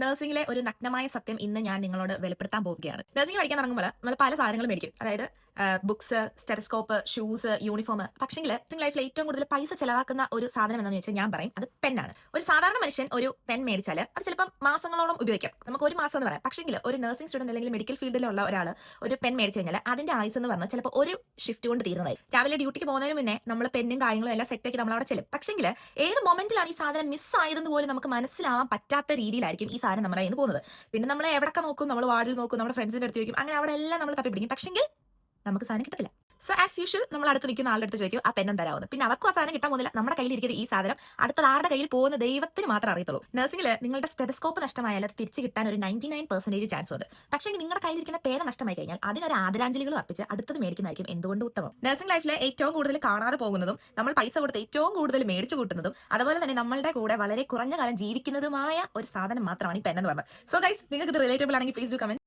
നഴ്സിംഗിലെ ഒരു നഗ്നമായ സത്യം ഇന്ന് ഞാൻ നിങ്ങളോട് വെളിപ്പെടുത്താൻ പോവുകയാണ്. നഴ്സിംഗ് പഠിക്കാൻ ഇറങ്ങുമ്പോൾ നമ്മൾ പല സാധനങ്ങളും മേടിക്കും. അതായത് ബുക്സ്, സ്റ്റെതസ്കോപ്പ്, ഷൂസ്, യൂണിഫോം. പക്ഷെങ്കിൽ നഴ്സിംഗ് ലൈഫിൽ ഏറ്റവും കൂടുതൽ പൈസ ചെലവാക്കുന്ന ഒരു സാധനം എന്താണെന്ന് വെച്ചാൽ ഞാൻ പറയും അത് പെന്നാണ്. ഒരു സാധാരണ മനുഷ്യൻ ഒരു പെൻ മേടിച്ചാൽ അത് ചിലപ്പോൾ മാസങ്ങളോളം ഉപയോഗിക്കാം. നമുക്ക് ഒരു മാസം എന്ന് പറയാം. പക്ഷെങ്കിൽ ഒരു നഴ്സിംഗ് സ്റ്റുഡന്റ് അല്ലെങ്കിൽ മെഡിക്കൽ ഫീൽഡിലുള്ള ഒരാൾ ഒരു പെൻ മേടിച്ചു കഴിഞ്ഞാൽ അതിന്റെ ആയുസ് എന്ന് പറഞ്ഞാൽ ചിലപ്പോൾ ഒരു ഷിഫ്റ്റ് കൊണ്ട് തീരുന്നതായി. രാവിലെ ഡ്യൂട്ടിക്ക് പോകുന്നതിന് മുന്നേ നമ്മൾ പെന്നും കാര്യങ്ങളും എല്ലാം സെറ്റാക്കി നമ്മൾ അവിടെ ചെല്ലും. പക്ഷെങ്കിൽ ഏത് മൊമെന്റിലാണ് ഈ സാധനം മിസ് ആയതെന്ന് പോലും നമുക്ക് മനസ്സിലാവാൻ പറ്റാത്ത രീതിയിലായിരിക്കും ഈ സാധനം നമ്മുടെ കയ്യിൽ നിന്ന് പോകുന്നത്. പിന്നെ നമ്മൾ എവിടെയൊക്കെ നോക്കും, നമ്മൾ വാർഡിൽ നോക്കും, നമ്മുടെ ഫ്രണ്ട്സിന്റെ അടുത്ത് ചോദിക്കും, അങ്ങനെ അവിടെ എല്ലാം നമ്മൾ തപ്പി പിടിക്കും. പക്ഷെങ്കിൽ നമുക്ക് സാധനം കിട്ടത്തില്ല. സോ ആസ് യൂഷ്വൽ നമ്മൾ അടുത്ത് നിൽക്കുന്ന ആളുടെ അടുത്ത് ചോദിക്കും ആ പെണ്ണം തരാവുന്നു. പിന്നെ അവർക്കും ആ സാധനം കിട്ടാൻ പോകുന്നില്ല. നമ്മുടെ കയ്യിലിരിക്കുന്ന ഈ സാധനം അടുത്തത് ആരുടെ കയ്യിൽ പോകുന്ന ദൈവത്തിന് മാത്രമേ അറിയത്തുള്ളൂ. നഴ്സിംഗിൽ നിങ്ങളുടെ സ്റ്റെതസ്കോപ്പ് നഷ്ടമായാൽ അത് തിരിച്ചു കിട്ടാൻ ഒരു 99% ചാൻസ് ഉണ്ട്. പക്ഷേ നിങ്ങളുടെ കയ്യിലിരിക്കുന്ന പേന നഷ്ടമായി കഴിഞ്ഞാൽ അതിനൊരു ആദരാഞ്ജലികളും അർപ്പിച്ച് അടുത്തത് മേടിക്കുന്നതായിരിക്കും എന്തുകൊണ്ട് ഉത്തമം. നഴ്സിംഗ് ലൈഫിലെ ഏറ്റവും കൂടുതൽ കാണാതെ പോകുന്നതും നമ്മൾ പൈസ കൊടുത്ത് ഏറ്റവും കൂടുതൽ മേടിച്ചു കൂട്ടുന്നതും അതുപോലെ തന്നെ നമ്മളുടെ കൂടെ വളരെ കുറഞ്ഞ കാലം ജീവിക്കുന്നതുമായ ഒരു സാധനം മാത്രമാണ് ഈ പെൻ എന്ന് പറയുന്നത്. സോ ഗൈസ്, നിങ്ങൾക്ക് ഇത് റിലേറ്റബിൾ ആണെങ്കിൽ പ്ലീസ് ഡു കമന്റ്.